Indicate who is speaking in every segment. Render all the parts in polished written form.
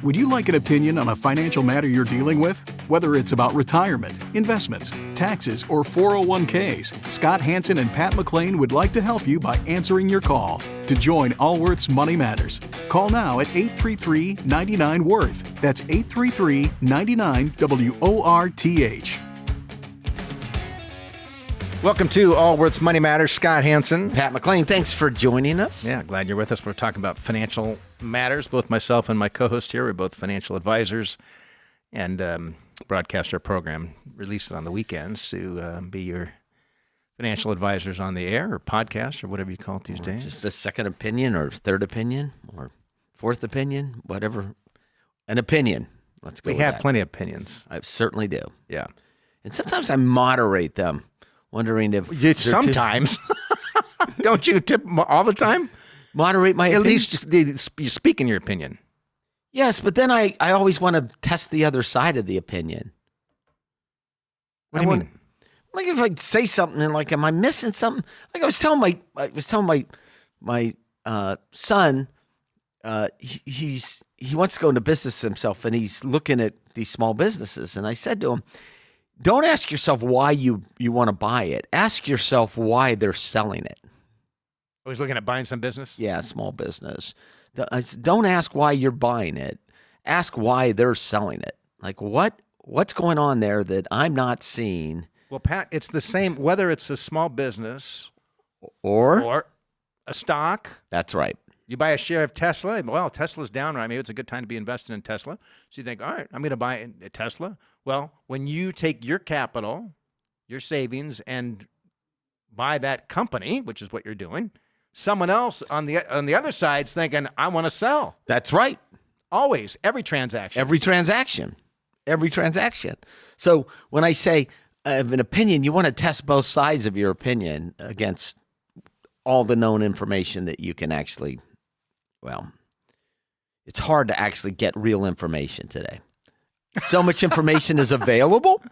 Speaker 1: Would you like an opinion on a financial matter you're dealing with? Whether it's about retirement, investments, taxes, or 401ks, Scott Hansen and Pat McLean would like to help you by answering your call. To join Allworth's Money Matters, call now at 833-99-WORTH. That's 833-99-WORTH.
Speaker 2: Welcome to Allworth's Money Matters. Scott Hansen.
Speaker 3: Pat McLean, thanks for joining us.
Speaker 2: Yeah, glad you're with us. We're talking about financial matters. Both myself and my co-host here, we're both financial advisors and broadcast our program, release it on the weekends to be your financial advisors on the air or podcast or whatever you call it these days.
Speaker 3: Just a second opinion or third opinion or fourth opinion, whatever. An opinion. Let's go
Speaker 2: We
Speaker 3: with
Speaker 2: have
Speaker 3: that.
Speaker 2: plenty of opinions.
Speaker 3: I certainly do.
Speaker 2: Yeah.
Speaker 3: And sometimes I moderate them, wondering if...
Speaker 2: Sometimes. Don't you tip all the time?
Speaker 3: Moderate my
Speaker 2: At
Speaker 3: opinion?
Speaker 2: least you speak in your opinion.
Speaker 3: Yes, but then I always want to test the other side of the opinion.
Speaker 2: What do you mean?
Speaker 3: Like if I say something and like, am I missing something? Like I was telling my son, he wants to go into business himself and he's looking at these small businesses. And I said to him, don't ask yourself why you want to buy it. Ask yourself why they're selling it.
Speaker 2: Oh, he's looking at buying some business?
Speaker 3: Yeah, small business. I said, don't ask why you're buying it. Ask why they're selling it. Like what's going on there that I'm not seeing?
Speaker 2: Well, Pat, it's the same whether it's a small business
Speaker 3: or
Speaker 2: a stock.
Speaker 3: That's right.
Speaker 2: You buy a share of Tesla. Well, Tesla's down, right? Maybe it's a good time to be invested in Tesla. So you think, all right, I'm going to buy a Tesla. Well, when you take your capital, your savings, and buy that company, which is what you're doing, someone else on the other side's thinking, I want to sell.
Speaker 3: That's right.
Speaker 2: Always, every transaction.
Speaker 3: Every transaction. So when I say I have an opinion, you want to test both sides of your opinion against all the known information that you can actually, well, it's hard to actually get real information today. So much information is available.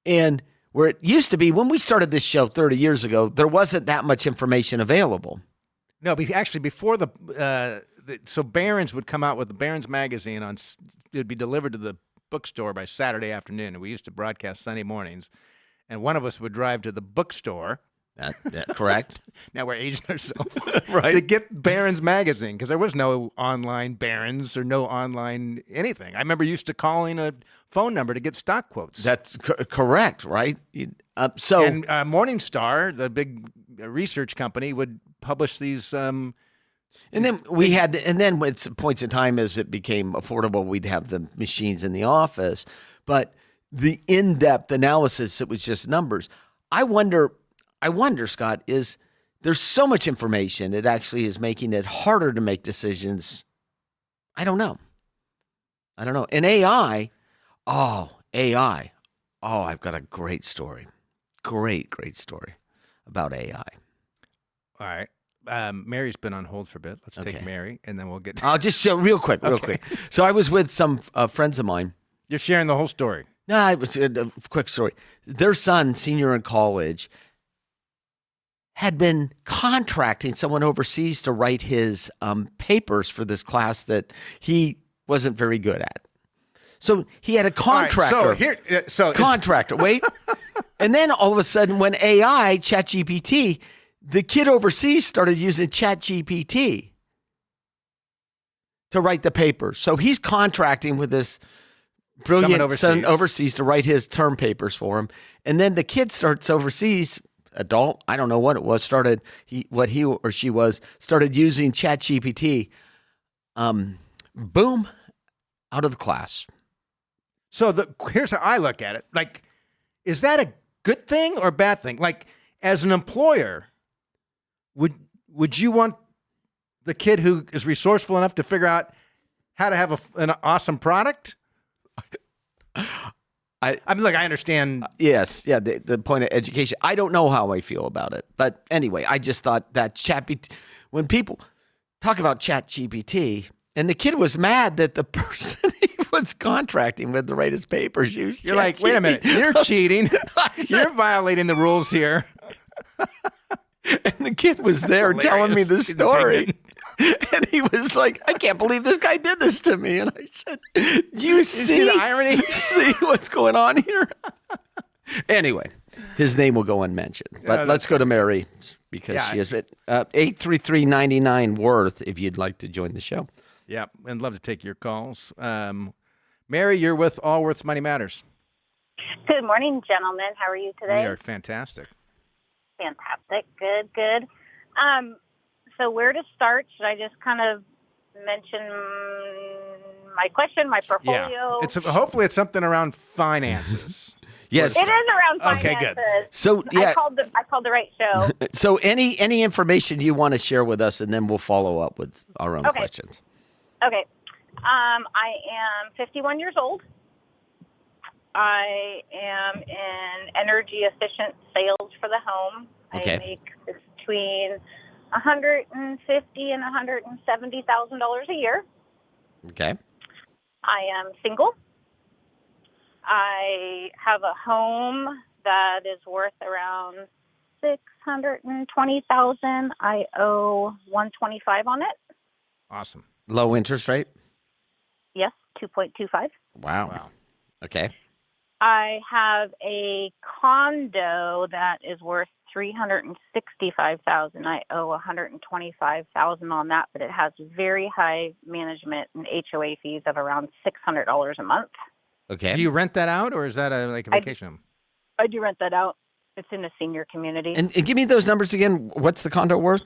Speaker 3: And where it used to be, when we started this show 30 years ago, there wasn't that much information available.
Speaker 2: No, actually, before so Barron's would come out with the Barron's magazine it would be delivered to the bookstore by Saturday afternoon, and we used to broadcast Sunday mornings, and one of us would drive to the bookstore.
Speaker 3: That correct?
Speaker 2: Now we're aging ourselves.
Speaker 3: Right.
Speaker 2: To get Barron's magazine, because there was no online Barron's or no online anything. I remember used to calling a phone number to get stock quotes.
Speaker 3: That's correct, right?
Speaker 2: And Morningstar, the big research company, would publish these. And
Speaker 3: then at points in time as it became affordable, we'd have the machines in the office. But the in-depth analysis, it was just numbers. I wonder, Scott, there's so much information, it actually is making it harder to make decisions. I don't know. And AI, I've got a great story. Great story about AI.
Speaker 2: All right. Mary's been on hold for a bit. Let's take Mary, and then we'll get to...
Speaker 3: I'll just show real quick. So I was with some friends of mine.
Speaker 2: You're sharing the whole story.
Speaker 3: No, it was a quick story. Their son, senior in college, had been contracting someone overseas to write his papers for this class that he wasn't very good at. So he had a contractor. Contractor. Wait. And then all of a sudden, when AI, ChatGPT, the kid overseas started using ChatGPT to write the papers. So he's contracting with this brilliant son overseas to write his term papers for him. And then the kid starts overseas, adult, I don't know what it was, started using ChatGPT. Boom, out of the class.
Speaker 2: So here's how I look at it. Like, is that a good thing or a bad thing? Like, as an employer, would you want the kid who is resourceful enough to figure out how to have an awesome product? I understand.
Speaker 3: Yes, yeah, the point of education. I don't know how I feel about it. But anyway, I just thought that when people talk about ChatGPT, and the kid was mad that the person he was contracting with to write his papers used
Speaker 2: You're like, wait a minute, you're cheating. You're violating the rules here.
Speaker 3: And the kid was there telling me the story. And he was like, I can't believe this guy did this to me. And I said, do you see
Speaker 2: the irony?
Speaker 3: You see what's going on here? Anyway, his name will go unmentioned. But let's go to Mary because she has been 833-99 Worth if you'd like to join the show.
Speaker 2: Yeah, and love to take your calls. Mary, you're with Allworth's Money Matters.
Speaker 4: Good morning, gentlemen. How are you today?
Speaker 2: We are fantastic.
Speaker 4: Fantastic. Good. So where to start? Should I just kind of mention my question, my portfolio?
Speaker 2: Yeah. Hopefully it's something around finances.
Speaker 3: Yes.
Speaker 4: It is around finances.
Speaker 2: Okay, good.
Speaker 3: So yeah,
Speaker 4: I called the right show.
Speaker 3: So any information you want to share with us, and then we'll follow up with our own questions.
Speaker 4: Okay. I am 51 years old. I am in energy efficient sales for the home.
Speaker 3: Okay.
Speaker 4: I make between $150,000 and $170,000 a year.
Speaker 3: Okay.
Speaker 4: I am single. I have a home that is worth around $620,000. I owe $125 on it.
Speaker 2: Awesome.
Speaker 3: Low interest rate?
Speaker 4: Yes, 2.25.
Speaker 3: Wow. Okay.
Speaker 4: I have a condo that is worth $365,000. I owe $125,000 on that, but it has very high management and HOA fees of around $600 a month.
Speaker 3: Okay.
Speaker 2: Do you rent that out, or is that a vacation home?
Speaker 4: I do rent that out. It's in a senior community.
Speaker 3: And give me those numbers again. What's the condo worth?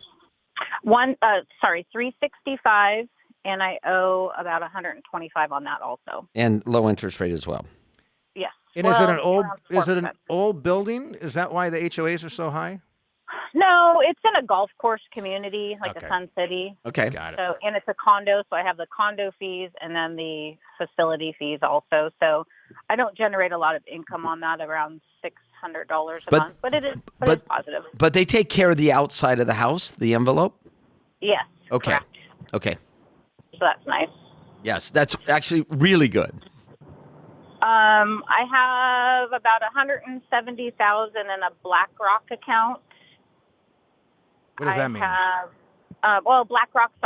Speaker 4: 365, and I owe about 125 on that also.
Speaker 3: And low interest rate as well.
Speaker 4: Yes.
Speaker 2: And is it an old building? Is that why the HOAs are so high?
Speaker 4: No, it's in a golf course community, like
Speaker 2: Okay.
Speaker 4: a Sun City.
Speaker 3: Okay.
Speaker 2: Got it.
Speaker 4: So, and it's a condo, so I have the condo fees and then the facility fees also. So, I don't generate a lot of income on that, around $600 a month, but it's positive.
Speaker 3: But they take care of the outside of the house, the envelope?
Speaker 4: Yes.
Speaker 3: Okay.
Speaker 4: Correct.
Speaker 3: Okay.
Speaker 4: So that's nice.
Speaker 3: Yes, that's actually really good.
Speaker 4: I have about $170,000 in a BlackRock account.
Speaker 2: What does that mean?
Speaker 4: BlackRock's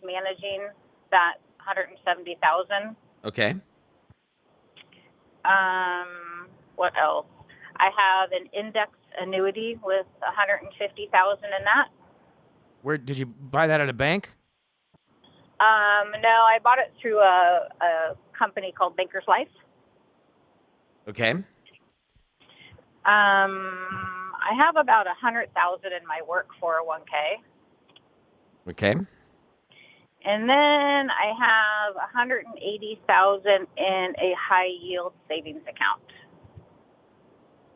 Speaker 4: managing that $170,000.
Speaker 3: Okay.
Speaker 4: What else? I have an index annuity with $150,000 in that.
Speaker 2: Where did you buy that at a bank?
Speaker 4: No, I bought it through a company called Bankers Life.
Speaker 3: Okay.
Speaker 4: I have about $100,000 in my work 401k.
Speaker 3: Okay.
Speaker 4: And then I have $180,000 in a high yield savings account.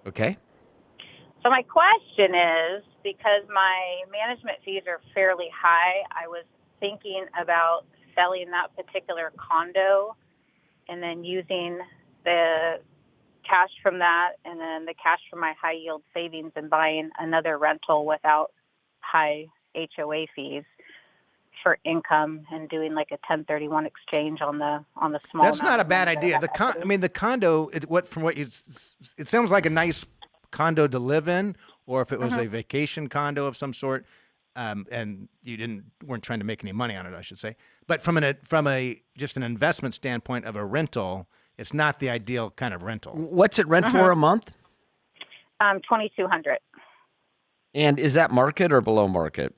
Speaker 3: Okay.
Speaker 4: So my question is, because my management fees are fairly high, I was thinking about selling that particular condo and then using the cash from that and then the cash from my high yield savings and buying another rental without high HOA fees for income and doing like a 1031 exchange on the small.
Speaker 2: That's not a bad idea. The condo, it sounds like a nice condo to live in, or if it was a vacation condo of some sort, and you weren't trying to make any money on it, I should say. But from just an investment standpoint of a rental, it's not the ideal kind of rental.
Speaker 3: What's it rent for a month?
Speaker 4: $2,200.
Speaker 3: And is that market or below market?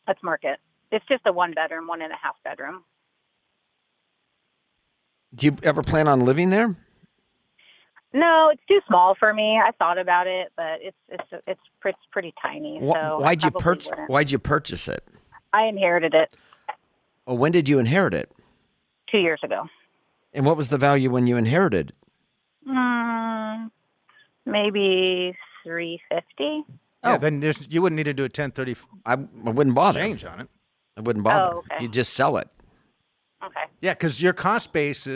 Speaker 4: That's market. It's just a 1-bedroom, 1.5 bedroom.
Speaker 3: Do you ever plan on living there?
Speaker 4: No, it's too small for me. I thought about it, but it's pretty tiny. So
Speaker 3: Why'd you purchase it?
Speaker 4: I inherited it.
Speaker 3: Oh, when did you inherit it?
Speaker 4: 2 years ago.
Speaker 3: And what was the value when you inherited?
Speaker 4: Maybe $350.
Speaker 2: Yeah, then you wouldn't need to do a 1030.
Speaker 3: I wouldn't bother.
Speaker 2: Change on it.
Speaker 3: I wouldn't bother.
Speaker 4: Oh, okay.
Speaker 3: You just sell it.
Speaker 4: Okay.
Speaker 2: Yeah, because your cost base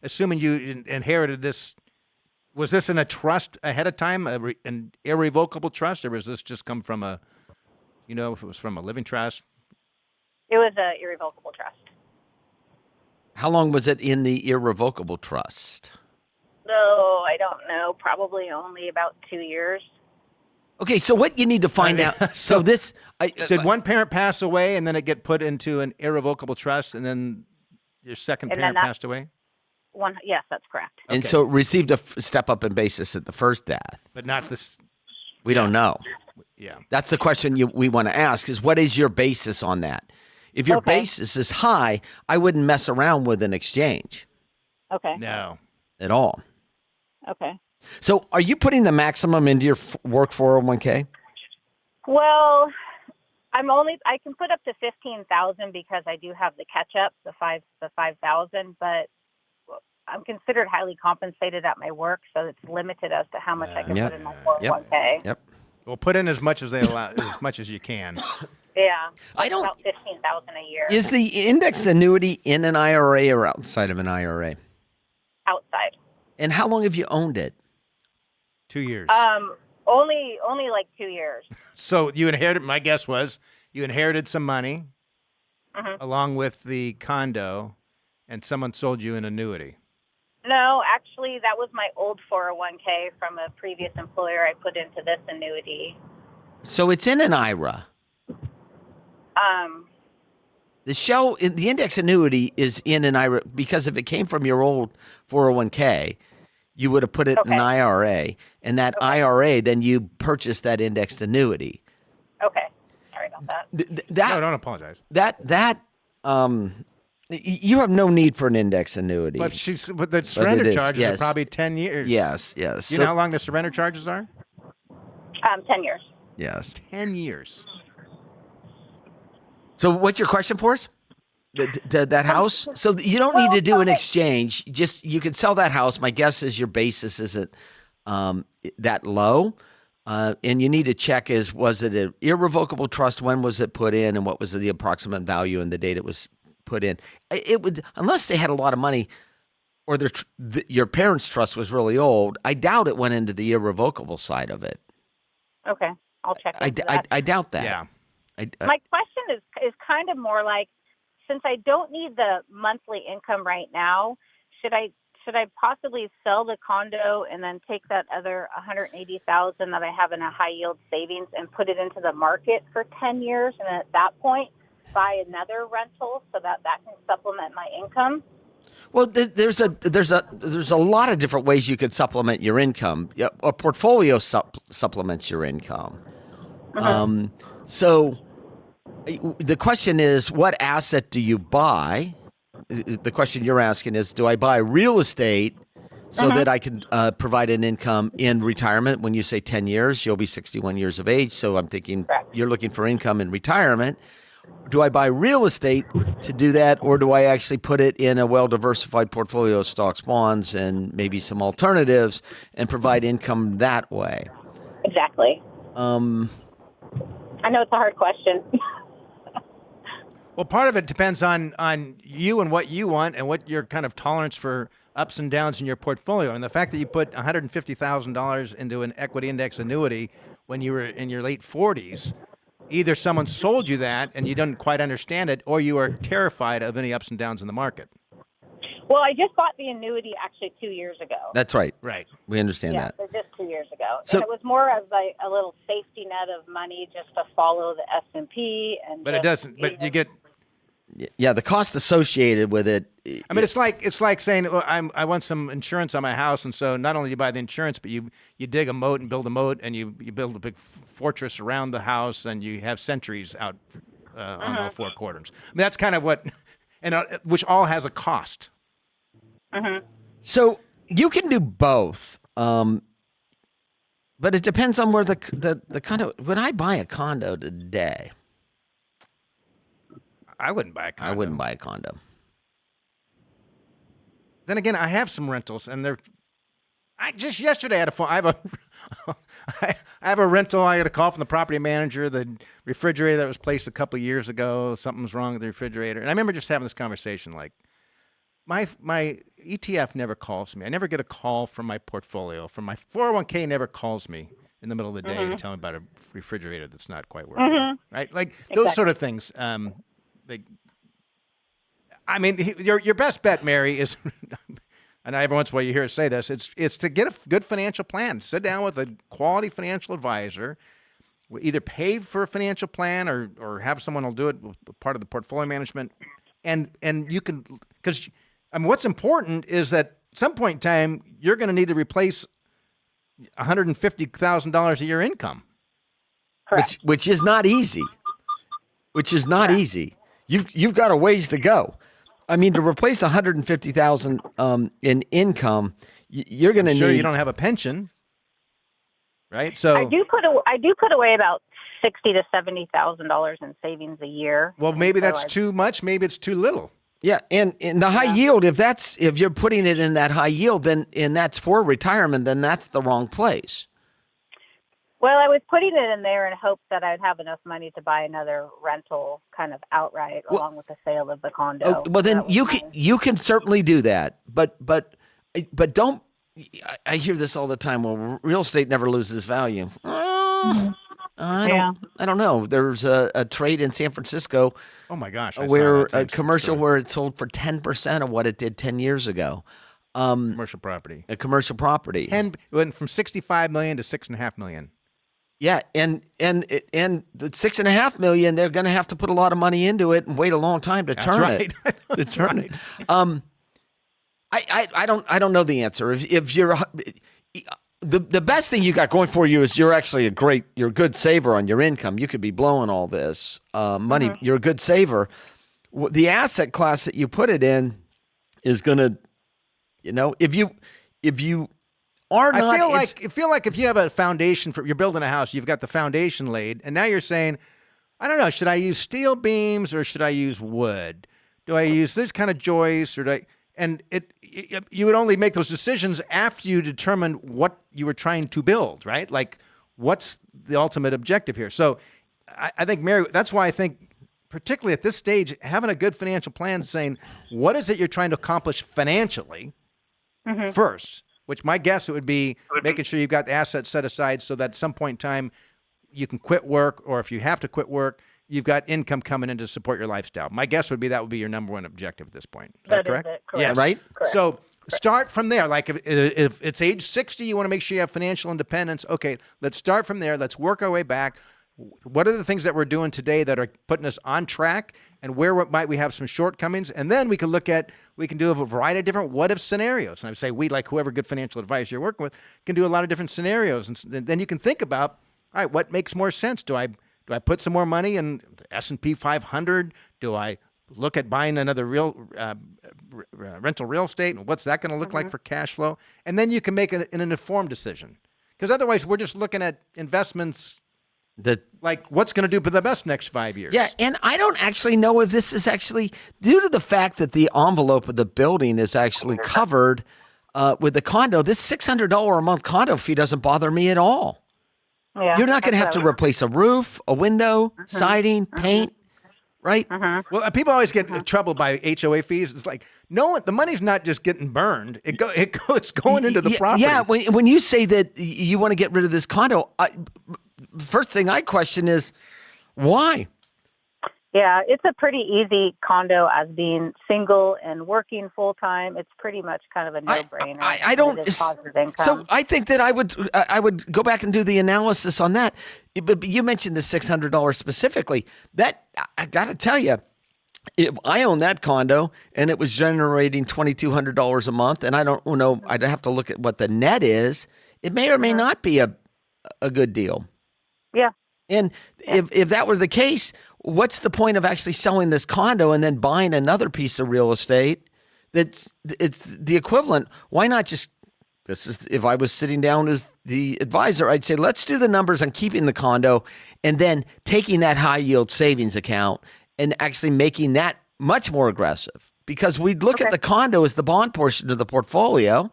Speaker 2: assuming you inherited this. Was this in a trust ahead of time, an irrevocable trust, or was this just come from if it was from a living trust?
Speaker 4: It was an irrevocable trust.
Speaker 3: How long was it in the irrevocable trust?
Speaker 4: No, I don't know. Probably only about 2 years.
Speaker 3: Okay, so what you need to find out. So this
Speaker 2: Did one parent pass away and then it get put into an irrevocable trust, and then your second
Speaker 4: And
Speaker 2: parent
Speaker 4: then
Speaker 2: passed away?
Speaker 4: Yes, that's correct.
Speaker 3: and so it received a step up in basis at the first death.
Speaker 2: But not this.
Speaker 3: We don't know.
Speaker 2: Yeah.
Speaker 3: That's the question we want to ask: is what is your basis on that? If your basis is high, I wouldn't mess around with an exchange.
Speaker 4: Okay.
Speaker 2: No.
Speaker 3: At all.
Speaker 4: Okay.
Speaker 3: So, are you putting the maximum into your work 401k?
Speaker 4: Well, I can put up to 15,000 because I do have the catch up, the 5,000, but I'm considered highly compensated at my work, so it's limited as to how much I can put in my 401k.
Speaker 3: Yep.
Speaker 2: Well, put in as much as they allow, as much as you can.
Speaker 4: Yeah.
Speaker 3: I don't.
Speaker 4: About 15,000 a year.
Speaker 3: Is the index annuity in an IRA or outside of an IRA?
Speaker 4: Outside.
Speaker 3: And how long have you owned it?
Speaker 2: 2 years.
Speaker 4: Only like 2 years.
Speaker 2: So you inherited. My guess was you inherited some money along with the condo, and someone sold you an annuity.
Speaker 4: No, actually, that was my old 401k from a previous employer. I put into this annuity.
Speaker 3: So it's in an IRA. The index annuity is in an IRA because if it came from your old 401k, you would have put it in an IRA, and that IRA, then you purchased that indexed annuity.
Speaker 4: Okay. Sorry about that.
Speaker 2: No, don't apologize.
Speaker 3: You have no need for an index annuity.
Speaker 2: But the surrender charges are probably 10 years.
Speaker 3: Yes.
Speaker 2: You know how long the surrender charges are?
Speaker 4: 10 years.
Speaker 3: Yes.
Speaker 2: 10 years.
Speaker 3: So what's your question for us? That house? So you don't need to do an exchange. You can sell that house. My guess is your basis isn't that low. And you need to check was it an irrevocable trust? When was it put in? And what was the approximate value and the date it was put in? It would, unless they had a lot of money or your parents' trust was really old, I doubt it went into the irrevocable side of it.
Speaker 4: Okay. I'll check into that.
Speaker 3: I doubt that.
Speaker 2: Yeah.
Speaker 4: My question is kind of more like, since I don't need the monthly income right now, should I possibly sell the condo and then take that other $180,000 that I have in a high yield savings and put it into the market for 10 years, and at that point buy another rental so that can supplement my income?
Speaker 3: Well, there's a lot of different ways you could supplement your income. A portfolio supplements your income. So the question is, what asset do you buy? The question you're asking is, do I buy real estate so that I can provide an income in retirement? When you say 10 years, you'll be 61 years of age. So I'm thinking you're looking for income in retirement. Do I buy real estate to do that, or do I actually put it in a well-diversified portfolio of stocks, bonds, and maybe some alternatives and provide income that way?
Speaker 4: Exactly. I know it's a hard question.
Speaker 2: Well, part of it depends on you and what you want and what your kind of tolerance for ups and downs in your portfolio. And the fact that you put $150,000 into an equity index annuity when you were in your late 40s, either someone sold you that and you didn't quite understand it, or you are terrified of any ups and downs in the market.
Speaker 4: Well, I just bought the annuity actually 2 years ago.
Speaker 3: That's right.
Speaker 2: Right.
Speaker 3: We understand that.
Speaker 4: Yeah, just 2 years ago.
Speaker 3: So,
Speaker 4: and it was more of like a little safety net of money just to follow the S&P.
Speaker 2: But it doesn't. But you get.
Speaker 3: Yeah, the cost associated with it.
Speaker 2: I mean, it's like saying, well, I want some insurance on my house, and so not only do you buy the insurance, but you dig a moat and build a moat, and you build a big fortress around the house, and you have sentries out on all four corners. I mean, that's kind of what, and which all has a cost.
Speaker 3: So you can do both, but it depends on where the condo. When I buy a condo today,
Speaker 2: I wouldn't buy a condo.
Speaker 3: I wouldn't buy a condo.
Speaker 2: Then again, I have some rentals, and they're. I just yesterday had a phone. I have a rental. I got a call from the property manager. The refrigerator that was placed a couple of years ago, something's wrong with the refrigerator. And I remember just having this conversation, like, my ETF never calls me. I never get a call from my portfolio. From my 401k never calls me in the middle of the day to tell me about a refrigerator that's not quite working. Right? Like those sort of things. I mean, your best bet, Mary, is and every once in a while you hear us say this, it's to get a good financial plan. Sit down with a quality financial advisor. Either pay for a financial plan or have someone will do it with part of the portfolio management. And you can, because what's important is that at some point in time, you're going to need to replace $150,000 a year income.
Speaker 4: Correct.
Speaker 3: Which is not easy. Easy. You've got a ways to go. I mean, to replace $150,000 in income, you're going to need.
Speaker 2: Sure, you don't have a pension. Right, so
Speaker 4: I do put away about $60,000 to $70,000 in savings a year.
Speaker 2: Well, maybe that's too much. Maybe it's too little.
Speaker 3: Yeah, and the high yield, if you're putting it in that high yield, and that's for retirement, then that's the wrong place.
Speaker 4: Well, I was putting it in there in hopes that I'd have enough money to buy another rental kind of outright, along with the sale of the condo.
Speaker 3: Well, then you can certainly do that, but don't. I hear this all the time. Well, real estate never loses value. I don't know. There's a trade in San Francisco.
Speaker 2: Oh my gosh!
Speaker 3: Where a commercial where it sold for 10% of what it did 10 years ago.
Speaker 2: Commercial property.
Speaker 3: A commercial property.
Speaker 2: It went from $65 million to $6.5 million.
Speaker 3: Yeah, and the $6.5 million, they're going to have to put a lot of money into it and wait a long time to turn it. To turn it. I don't know the answer. If you're the best thing you got going for you is you're actually you're a good saver on your income. You could be blowing all this money. Mm-hmm. You're a good saver. The asset class that you put it in is going to, if you are not.
Speaker 2: I feel like if you have a foundation you're building a house, you've got the foundation laid, and now you're saying, I don't know, should I use steel beams or should I use wood? Do I use this kind of joist or do I? And you would only make those decisions after you determine what you were trying to build, right? Like, what's the ultimate objective here? So I think, Mary, that's why I think, particularly at this stage, having a good financial plan, saying, what is it you're trying to accomplish financially first, which my guess it would be making sure you've got the assets set aside so that at some point in time you can quit work, or if you have to quit work, you've got income coming in to support your lifestyle. My guess would be that would be your number one objective at this point. Is that correct?
Speaker 4: Correct.
Speaker 2: Yes.
Speaker 3: Right?
Speaker 4: Correct.
Speaker 2: So start from there. Like if it's age 60, you want to make sure you have financial independence. Okay, let's start from there. Let's work our way back. What are the things that we're doing today that are putting us on track, and where might we have some shortcomings? And then we can do a variety of different what-if scenarios. And I would say we, like whoever good financial advisor you're working with, can do a lot of different scenarios. And then you can think about, all right, what makes more sense? Do I put some more money in the S&P 500? Do I look at buying another rental real estate? And what's that going to look like for cash flow? And then you can make an informed decision. Because otherwise, we're just looking at investments like what's going to do for the best next 5 years.
Speaker 3: Yeah, and I don't actually know if this is actually due to the fact that the envelope of the building is actually covered with the condo. This $600 a month condo fee doesn't bother me at all.
Speaker 4: Yeah,
Speaker 3: you're not going to have to replace a roof, a window, siding, paint, right?
Speaker 2: Well, people always get troubled by HOA fees. It's like, no, the money's not just getting burned. It's going into the property.
Speaker 3: Yeah, when you say that you want to get rid of this condo, first thing I question is why?
Speaker 4: Yeah, it's a pretty easy condo as being single and working full time. It's pretty much kind of a no-brainer.
Speaker 3: I don't.
Speaker 4: Positive income.
Speaker 3: So I think that I would go back and do the analysis on that. But you mentioned the $600 specifically. That I got to tell you, if I own that condo and it was generating $2,200 a month, and I don't know, I'd have to look at what the net is. It may or may not be a good deal.
Speaker 4: Yeah.
Speaker 3: And if that were the case, what's the point of actually selling this condo and then buying another piece of real estate it's the equivalent? Why not just, if I was sitting down as the advisor, I'd say, let's do the numbers on keeping the condo and then taking that high yield savings account and actually making that much more aggressive, because we'd look at the condo as the bond portion of the portfolio.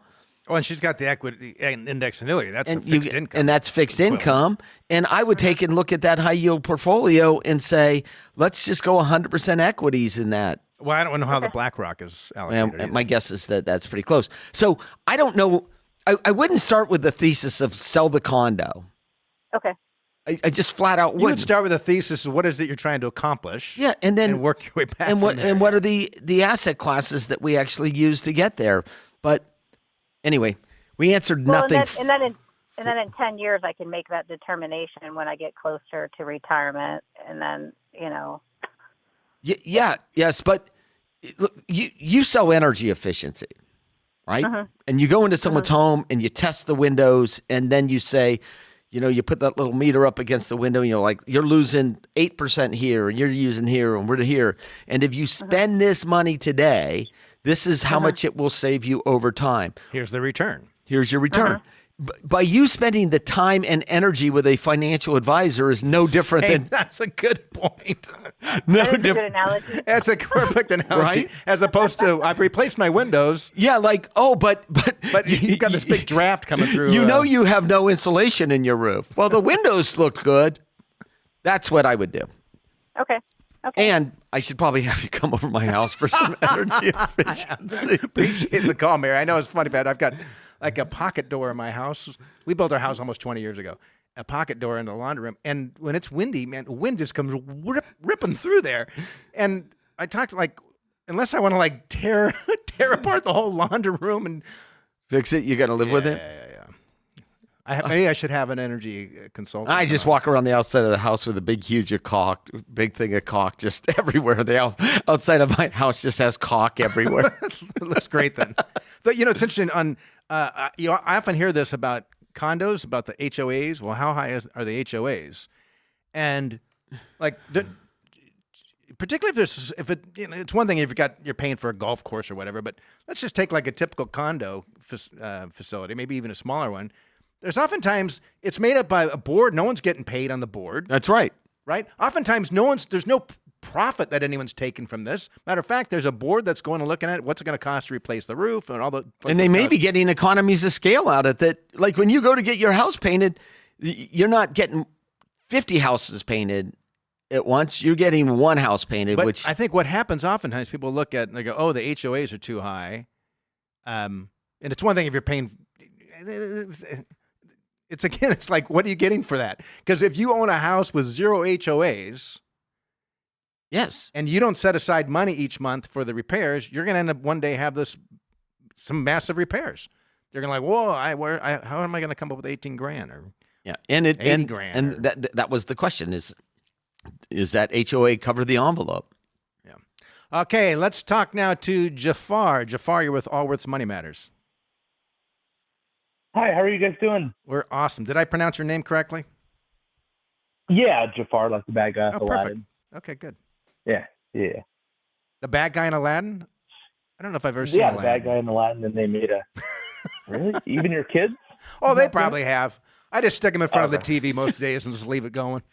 Speaker 2: Oh, and she's got the equity and index annuity. That's fixed income.
Speaker 3: And that's fixed income. And I would take and look at that high yield portfolio and say, let's just go 100% equities in that.
Speaker 2: Well, I don't know how the BlackRock is allocated.
Speaker 3: My guess is that that's pretty close. So I don't know. I wouldn't start with the thesis of sell the condo.
Speaker 4: Okay.
Speaker 3: I just flat out wouldn't.
Speaker 2: You would start with a thesis of what is it you're trying to accomplish.
Speaker 3: Yeah, and then
Speaker 2: work your way back.
Speaker 3: And what are the asset classes that we actually use to get there? But Anyway, we answered
Speaker 4: Well,
Speaker 3: nothing.
Speaker 4: and then in 10 years, I can make that determination when I get closer to retirement. And then,
Speaker 3: Yes, but look, you sell energy efficiency, right? And you go into someone's home and you test the windows, and then you say, you put that little meter up against the window, and you're like, you're losing 8% here, and you're using here, and we're here. And if you spend this money today, this is how much it will save you over time.
Speaker 2: Here's the return.
Speaker 3: Here's your return. By you spending the time and energy with a financial advisor is no different than.
Speaker 2: That's a good point.
Speaker 4: That's a good analogy.
Speaker 2: That's a perfect analogy.
Speaker 3: Right?
Speaker 2: As opposed to, I've replaced my windows.
Speaker 3: Yeah, but
Speaker 2: You've got this big draft coming through.
Speaker 3: You have no insulation in your roof. Well, the windows looked good. That's what I would do.
Speaker 4: Okay.
Speaker 3: And I should probably have you come over to my house for some energy efficiency.
Speaker 2: Appreciate the call, Mary. I know it's funny, but I've got like a pocket door in my house. We built our house almost 20 years ago. A pocket door in the laundry room. And when it's windy, man, the wind just comes ripping through there. And I talked unless I want to tear apart the whole laundry room and
Speaker 3: fix it, you got to live with it?
Speaker 2: Yeah. Maybe I should have an energy consultant.
Speaker 3: I just walk around the outside of the house with a big thing of caulk just everywhere. The outside of my house just has caulk everywhere.
Speaker 2: It looks great then. But, it's interesting. I often hear this about condos, about the HOAs. Well, how high are the HOAs? And particularly it's one thing if you're paying for a golf course or whatever. But let's just take a typical condo facility, maybe even a smaller one. There's oftentimes it's made up by a board. No one's getting paid on the board.
Speaker 3: That's right.
Speaker 2: Right? Oftentimes there's no profit that anyone's taken from this. Matter of fact, there's a board that's going and looking at what's it going to cost to replace the roof and all the.
Speaker 3: And they may be getting economies of scale out of it. Like when you go to get your house painted, you're not getting 50 houses painted at once. You're getting one house painted.
Speaker 2: But
Speaker 3: which
Speaker 2: I think what happens oftentimes, people look at and they go, "Oh, the HOAs are too high," and it's one thing if you're paying. It's like, what are you getting for that? Because if you own a house with 0 HOAs,
Speaker 3: yes,
Speaker 2: and you don't set aside money each month for the repairs, you're going to end up one day have some massive repairs. They're going to whoa, how am I going to come up with $18,000 or $80,000?
Speaker 3: And that was the question: is that HOA cover the envelope?
Speaker 2: Yeah. Okay, let's talk now to Jafar. Jafar, you're with Allworth's Money Matters.
Speaker 5: Hi, how are you guys doing?
Speaker 2: We're awesome. Did I pronounce your name correctly?
Speaker 5: Yeah, Jafar, like the bad guy.
Speaker 2: Oh,
Speaker 5: Aladdin.
Speaker 2: perfect. Okay, good.
Speaker 5: Yeah.
Speaker 2: The bad guy in Aladdin? I don't know if I've ever seen Aladdin.
Speaker 5: Yeah, the bad guy in Aladdin, and they made a... Really? Even your kids?
Speaker 2: Oh, they probably have. I just stick them in front of the TV most days and just leave it going.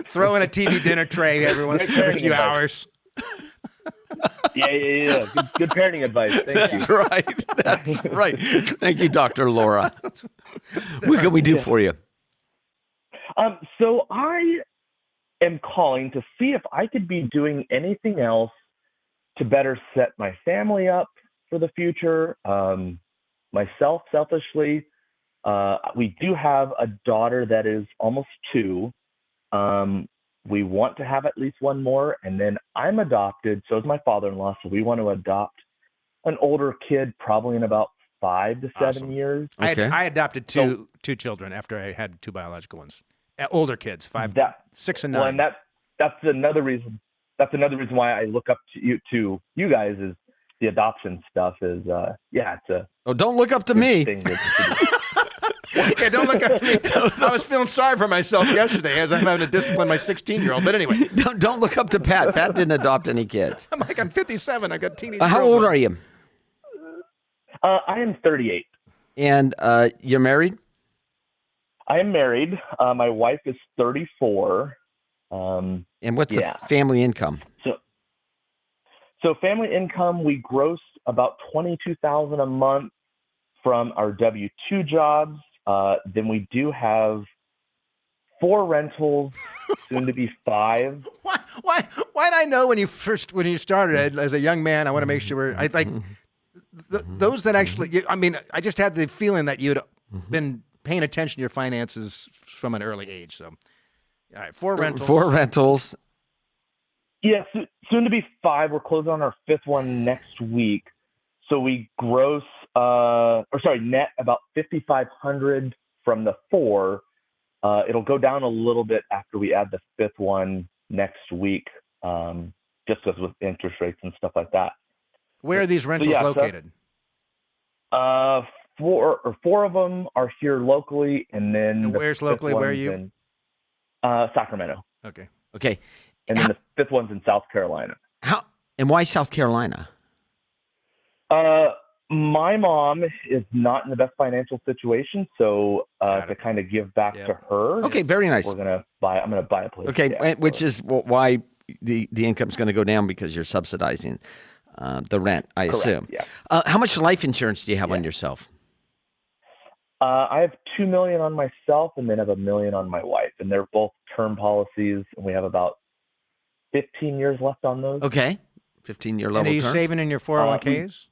Speaker 2: Throw in a TV dinner tray every few hours.
Speaker 5: Yeah. Good parenting advice. Thank you.
Speaker 3: That's right. Thank you, Dr. Laura. What can we do for you?
Speaker 5: So I am calling to see if I could be doing anything else to better set my family up for the future. Myself, selfishly, we do have a daughter that is almost 2. We want to have at least one more, and then I'm adopted. So is my father-in-law. So we want to adopt an older kid, probably in about 5 to 7 years.
Speaker 2: Okay. I adopted two children after I had 2 biological ones. Older kids, 6 and 9.
Speaker 5: Well, and that's another reason. That's another reason why I look up to you guys is the adoption stuff. Is it's a.
Speaker 3: Oh, don't look up to me.
Speaker 2: Yeah, don't look up to me. I was feeling sorry for myself yesterday as I'm having to discipline my 16-year-old. But anyway.
Speaker 3: Don't look up to Pat. Pat didn't adopt any kids.
Speaker 2: I'm 57. I got teenage
Speaker 3: How
Speaker 2: girls
Speaker 3: old are you?
Speaker 5: I am 38.
Speaker 3: And you're married?
Speaker 5: I am married. My wife is 34.
Speaker 3: And what's the family income?
Speaker 5: So family income, we gross about $22,000 a month from our W-2 jobs. Then we do have 4 rentals, soon to be 5.
Speaker 2: Why did I know when you started as a young man? I want to make sure those that actually. I just had the feeling that you'd been paying attention to your finances from an early age. So, all right, 4 rentals.
Speaker 3: 4 rentals.
Speaker 5: Yes, soon to be 5. We're closing on our 5th one next week. So we net about 5,500 from the 4. It'll go down a little bit after we add the 5th one next week, just because with interest rates and stuff like that.
Speaker 2: Where are these rentals located?
Speaker 5: Four of them are here locally, and then
Speaker 2: And where's locally? Where are you?
Speaker 5: In, Sacramento.
Speaker 2: Okay.
Speaker 3: Okay.
Speaker 5: And then the 5th one's in South Carolina.
Speaker 3: And why South Carolina?
Speaker 5: My mom is not in the best financial situation, so to kind of give back to her.
Speaker 3: Okay, very nice.
Speaker 5: I'm gonna buy a place.
Speaker 3: Okay, which is why the income's going to go down, because you're subsidizing the rent, I assume.
Speaker 5: Yeah.
Speaker 3: How much life insurance do you have on yourself?
Speaker 5: I have $2 million on myself, and then I have $1 million on my wife, and they're both term policies, and we have about 15 years left on those.
Speaker 3: Okay, 15-year level.
Speaker 2: And are you
Speaker 3: term?
Speaker 2: saving in your 401ks?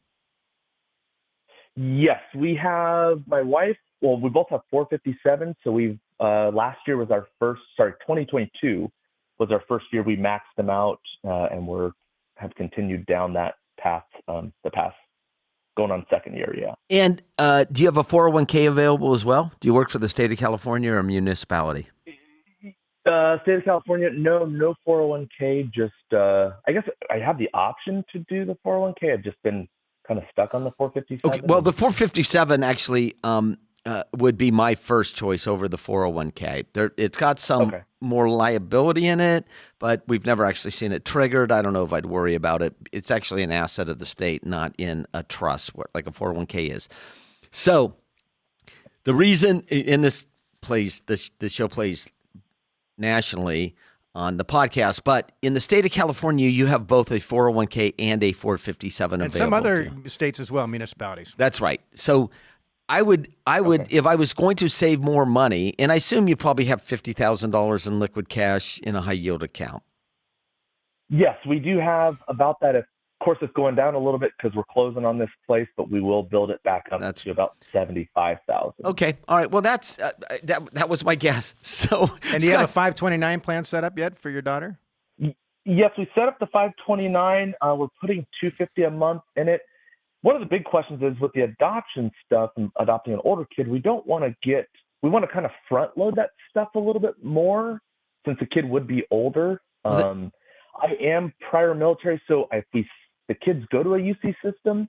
Speaker 5: Yes, we have my wife. Well, we both have 457. So we've last year was our first. 2022 was our first year we maxed them out, and have continued down that path. The past going on second year, yeah.
Speaker 3: And do you have a 401k available as well? Do you work for the state of California or a municipality?
Speaker 5: State of California, no 401k. Just I guess I have the option to do the 401k. I've just been kind of stuck on the 457.
Speaker 3: Okay, well, the 457 actually would be my first choice over the 401k. It's got some more liability in it, but we've never actually seen it triggered. I don't know if I'd worry about it. It's actually an asset of the state, not in a trust like a 401k is. So the reason in this show plays nationally on the podcast, but in the state of California, you have both a 401k and a 457
Speaker 2: and
Speaker 3: available.
Speaker 2: some other states as well, municipalities.
Speaker 3: That's right. So I would, if I was going to save more money, and I assume you probably have $50,000 in liquid cash in a high yield account.
Speaker 5: Yes, we do have about that. Of course, it's going down a little bit because we're closing on this place, but we will build it back up to about 75,000.
Speaker 3: Okay, all right. Well, that's that was my guess. So,
Speaker 2: and do you have a 529 plan set up yet for your daughter?
Speaker 5: Yes, we set up the 529. We're putting $250 a month in it. One of the big questions is with the adoption stuff and adopting an older kid, we want to kind of front load that stuff a little bit more since the kid would be older. I am prior military, so if the kids go to a UC system,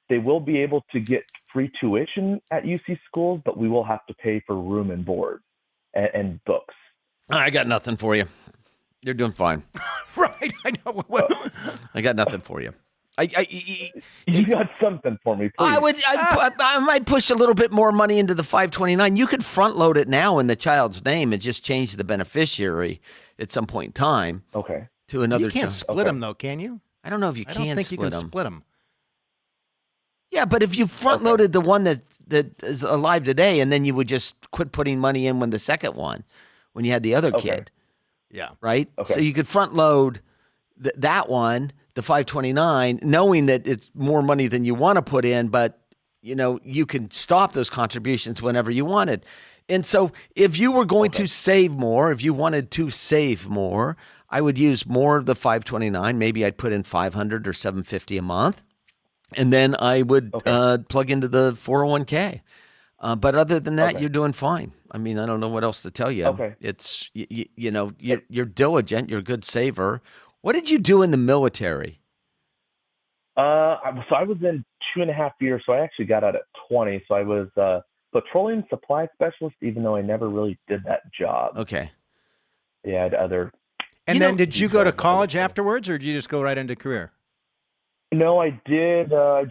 Speaker 5: they will be able to get free tuition at UC schools, but we will have to pay for room and board and books.
Speaker 3: I got nothing for you. You're doing fine.
Speaker 2: Right, I know.
Speaker 3: I got nothing for you.
Speaker 5: You got something for me, please.
Speaker 3: I might push a little bit more money into the 529. You could front load it now in the child's name and just change the beneficiary at some point in time.
Speaker 5: Okay.
Speaker 3: To another.
Speaker 2: You can't split them though, can you?
Speaker 3: I don't know if you
Speaker 2: I don't think you can split them.
Speaker 3: Yeah, but if you front loaded the one that is alive today, and then you would just quit putting money in when you had the other kid.
Speaker 2: Yeah.
Speaker 3: Right.
Speaker 5: Okay.
Speaker 3: So you could front load that one, the 529, knowing that it's more money than you want to put in, but you can stop those contributions whenever you wanted. And so if you were going to save more, if you wanted to save more, I would use more of the 529. Maybe I'd put in $500 or $750 a month, and then I would plug into the 401k. But other than that, you're doing fine. I mean, I don't know what else to tell you.
Speaker 5: Okay.
Speaker 3: It's you're diligent. You're a good saver. What did you do in the military?
Speaker 5: So I was in 2.5 years. So I actually got out at 20. So I was petroleum supply specialist, even though I never really did that job.
Speaker 3: Okay.
Speaker 5: Yeah, I had other.
Speaker 2: And then did you go to college afterwards, or did you just go right into career?
Speaker 5: No, I did. I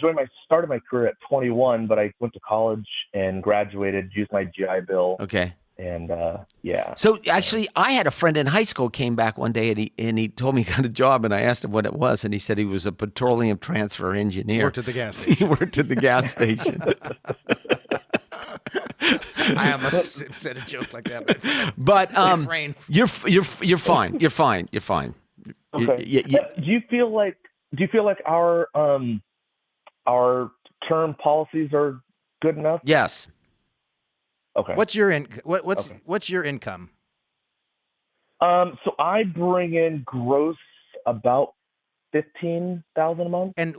Speaker 5: started my career at 21, but I went to college and graduated, used my GI Bill.
Speaker 3: Okay.
Speaker 5: And yeah.
Speaker 3: So actually, I had a friend in high school came back one day and he told me he got a job, and I asked him what it was, and he said he was a petroleum transfer engineer.
Speaker 2: Worked at the gas station.
Speaker 3: He worked at the gas station.
Speaker 2: I almost said a joke like that,
Speaker 3: but you're fine. You're fine. You're fine.
Speaker 5: Okay. Do you feel like our term policies are good enough?
Speaker 3: Yes.
Speaker 5: Okay.
Speaker 2: What's your income?
Speaker 5: So I bring in gross about $15,000 a month.
Speaker 2: And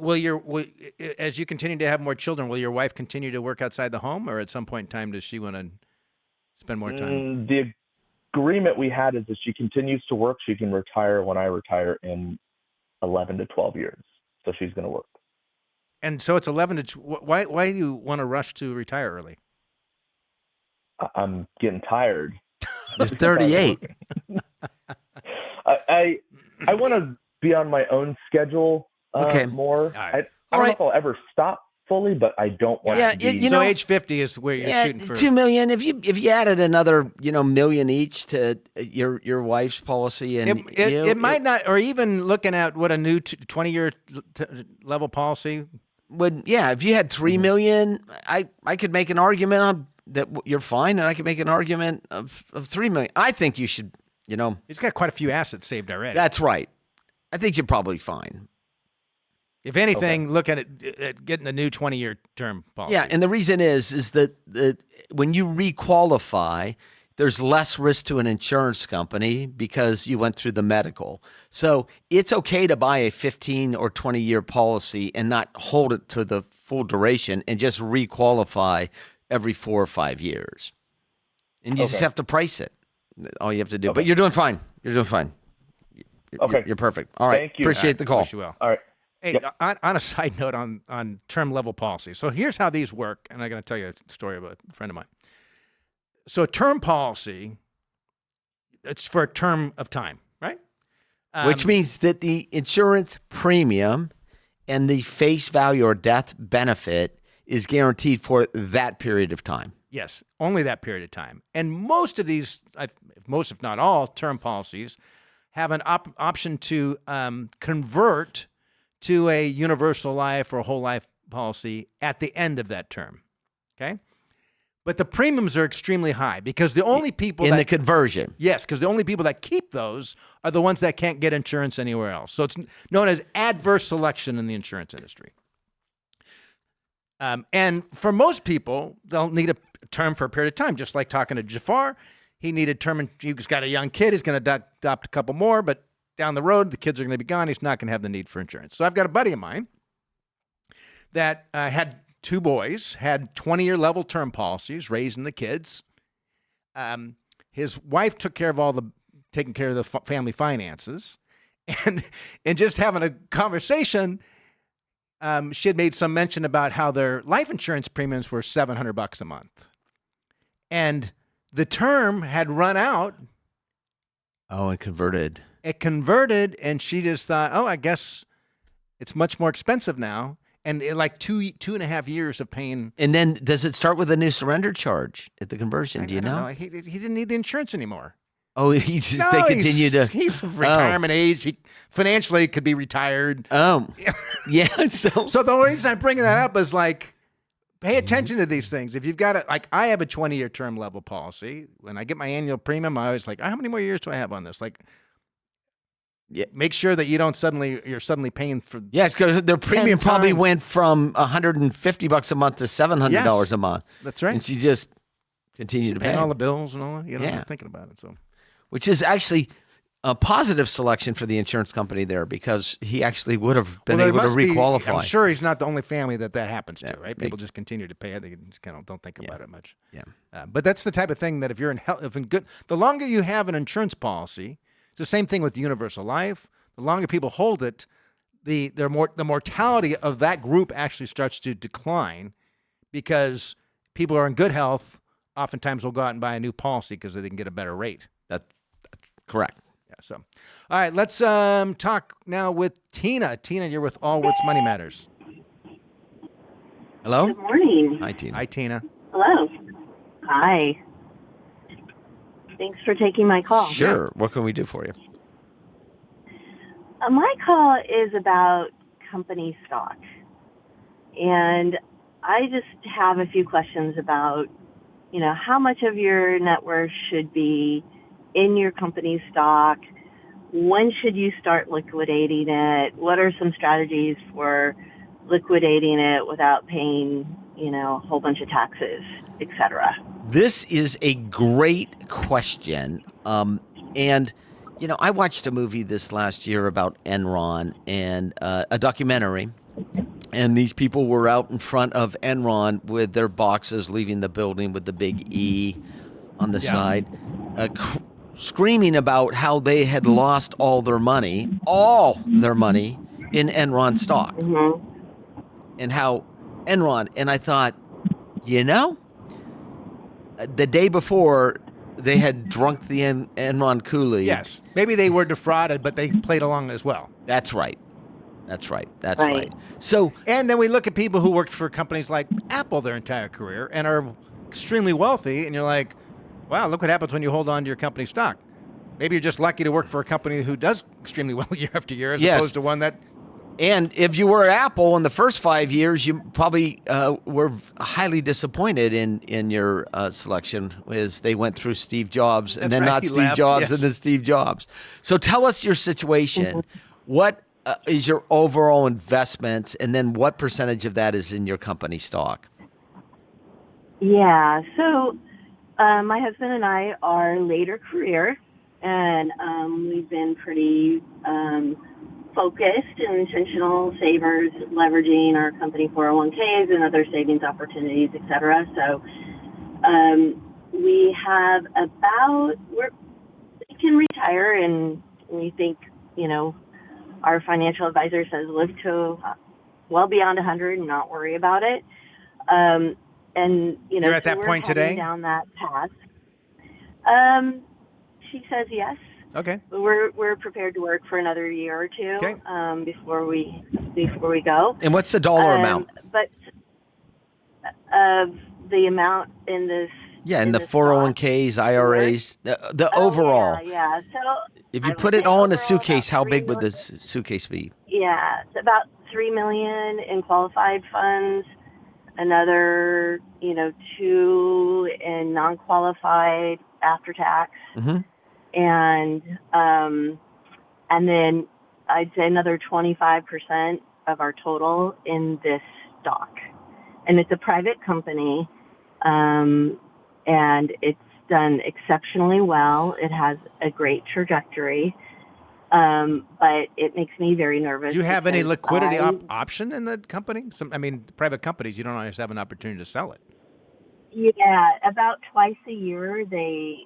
Speaker 2: as you continue to have more children, will your wife continue to work outside the home, or at some point in time does she want to spend more time?
Speaker 5: The agreement we had is that she continues to work. She can retire when I retire in 11 to 12 years. So she's going to work.
Speaker 2: And so it's 11 to why do you want to rush to retire early?
Speaker 5: I'm getting tired.
Speaker 3: You're 38.
Speaker 5: I want to be on my own schedule
Speaker 3: Okay.
Speaker 5: more.
Speaker 2: All right.
Speaker 5: I don't know if I'll ever stop fully, but I don't want to be.
Speaker 2: So age 50 is where you're shooting for.
Speaker 3: $2 million. If you added another, million each to your wife's policy, and
Speaker 2: it might not, or even looking at what a new 20-year level policy
Speaker 3: would. Yeah, if you had $3 million, I could make an argument on that you're fine, and I could make an argument of $3 million. I think you should.
Speaker 2: He's got quite a few assets saved already.
Speaker 3: That's right. I think you're probably fine.
Speaker 2: If anything, look at getting a new 20-year term policy.
Speaker 3: Yeah, and the reason is that when you requalify, there's less risk to an insurance company because you went through the medical. So it's okay to buy a 15 or 20-year policy and not hold it to the full duration and just requalify every 4 or 5 years. And you just have to price it. All you have to do. But you're doing fine. You're doing fine. You're perfect. All right.
Speaker 5: Thank you.
Speaker 3: Appreciate the call.
Speaker 2: Wish you well.
Speaker 5: All right.
Speaker 2: Hey, on a side note on term level policy. So here's how these work, and I'm going to tell you a story about a friend of mine. So a term policy, it's for a term of time, right?
Speaker 3: Which means that the insurance premium and the face value or death benefit is guaranteed for that period of time.
Speaker 2: Yes, only that period of time. And most of these, most if not all, term policies have an option to convert to a universal life or a whole life policy at the end of that term, okay? But the premiums are extremely high because the only people
Speaker 3: in the conversion.
Speaker 2: Yes, because the only people that keep those are the ones that can't get insurance anywhere else. So it's known as adverse selection in the insurance industry. And for most people, they'll need a term for a period of time, just like talking to Jafar. He needed term, and he's got a young kid. He's going to adopt a couple more, but down the road, the kids are going to be gone. He's not going to have the need for insurance. So I've got a buddy of mine that had 2 boys, had 20-year level term policies, raising the kids. His wife took care of taking care of the family finances. And just having a conversation, she had made some mention about how their life insurance premiums were $700 a month. And the term had run out.
Speaker 3: Oh, and converted.
Speaker 2: It converted, and she just thought, I guess it's much more expensive now. And like 2.5 years of paying.
Speaker 3: And then does it start with a new surrender charge at the conversion? Do you know?
Speaker 2: He didn't need the insurance anymore.
Speaker 3: Oh, they continue to.
Speaker 2: He's of retirement age. He financially could be retired.
Speaker 3: Oh, yeah. So
Speaker 2: the reason I'm bringing that up is like, pay attention to these things. If you've got it, like I have a 20-year term level policy. When I get my annual premium, I always like, how many more years do I have on this? Like, make sure that you're suddenly paying for.
Speaker 3: Yes, because their premium probably went from $150 a month to $700 a month.
Speaker 2: That's right.
Speaker 3: And she just continued to pay
Speaker 2: all the bills and all that. I'm thinking about it. So,
Speaker 3: which is actually a positive selection for the insurance company there because he actually would have been able to requalify.
Speaker 2: I'm sure he's not the only family that happens to, right? People just continue to pay it. They just kind of don't think about it much.
Speaker 3: Yeah.
Speaker 2: But that's the type of thing that if you're the longer you have an insurance policy, it's the same thing with universal life. The longer people hold it, the mortality of that group actually starts to decline because people who are in good health oftentimes will go out and buy a new policy because they can get a better rate.
Speaker 3: That's correct.
Speaker 2: Yeah. So, all right, let's talk now with Tina. Tina, you're with Allworth's Money Matters.
Speaker 3: Hello.
Speaker 6: Good morning.
Speaker 3: Hi, Tina.
Speaker 2: Hi, Tina.
Speaker 6: Hello. Hi. Thanks for taking my call.
Speaker 3: Sure. What can we do for you?
Speaker 6: My call is about company stock. And I just have a few questions about, how much of your net worth should be in your company stock? When should you start liquidating it? What are some strategies for liquidating it without paying, a whole bunch of taxes, et cetera?
Speaker 3: This is a great question. And I watched a movie this last year about Enron and a documentary. And these people were out in front of Enron with their boxes, leaving the building with the big E on the side, screaming about how they had lost all their money in Enron stock.
Speaker 6: Mm-hmm.
Speaker 3: And how Enron, and I thought, the day before they had drunk the Enron Kool-Aid.
Speaker 2: Yes. Maybe they were defrauded, but they played along as well.
Speaker 3: That's right. So,
Speaker 2: and then we look at people who worked for companies like Apple their entire career and are extremely wealthy, and you're like, wow, look what happens when you hold on to your company stock. Maybe you're just lucky to work for a company who does extremely well year after year, as opposed to one that.
Speaker 3: And if you were at Apple in the first 5 years, you probably were highly disappointed in your selection, as they went through Steve Jobs and then not Steve Jobs and then Steve Jobs. So tell us your situation. What is your overall investments, and then what percentage of that is in your company stock?
Speaker 6: Yeah, so my husband and I are later career, and we've been pretty focused and intentional savers, leveraging our company 401ks and other savings opportunities, et cetera. So we have we can retire, and we think, our financial advisor says live to well beyond 100 and not worry about it. And
Speaker 2: you're at that point today?
Speaker 6: Down that path. She says yes.
Speaker 2: Okay.
Speaker 6: We're prepared to work for another year or two before we go.
Speaker 3: And what's the dollar amount?
Speaker 6: But the amount in this.
Speaker 3: Yeah, in the 401ks, IRAs, the overall.
Speaker 6: Yeah. So
Speaker 3: if you put it all in a suitcase, how big would the suitcase be?
Speaker 6: Yeah, it's about $3 million in qualified funds, another, 2 in non-qualified after tax, and then I'd say another 25% of our total in this stock, and it's a private company. And it's done exceptionally well. It has a great trajectory, but it makes me very nervous.
Speaker 2: Do you have any liquidity option in the company? Private companies, you don't always have an opportunity to sell it.
Speaker 6: Yeah, about twice a year they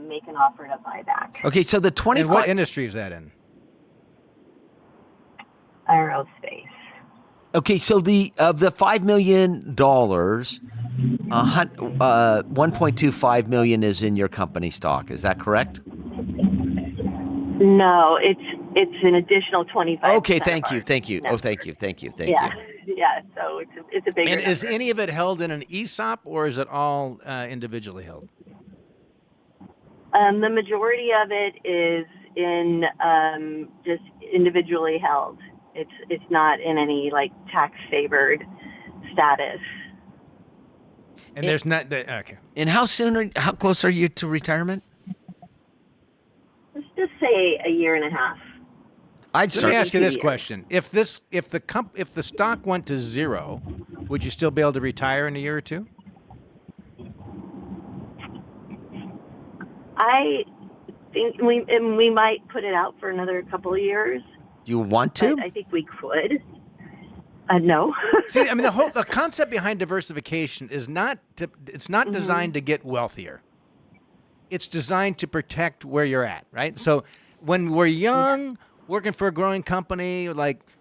Speaker 6: make an offer to buy back.
Speaker 3: Okay, so the 25.
Speaker 2: And what industry is that in?
Speaker 6: Aerospace.
Speaker 3: Okay, so of the $5 million, $1.25 million is in your company stock. Is that correct?
Speaker 6: No, it's an additional 25%.
Speaker 3: Okay, thank you.
Speaker 6: No.
Speaker 3: Oh, thank you.
Speaker 6: Yeah. So it's a bigger.
Speaker 2: And is
Speaker 6: number.
Speaker 2: any of it held in an ESOP, or is it all individually held?
Speaker 6: The majority of it is in just individually held. It's not in any tax favored status.
Speaker 2: And there's not okay.
Speaker 3: And how close are you to retirement?
Speaker 6: Let's just say a year and a half.
Speaker 2: Let me ask you this question: If the stock went to zero, would you still be able to retire in a year or two?
Speaker 6: I think we might put it out for another couple of years.
Speaker 3: You want to?
Speaker 6: I think we could. No.
Speaker 2: See, the concept behind diversification is not designed to get wealthier. It's designed to protect where you're at, right? So when we're young, working for a growing company,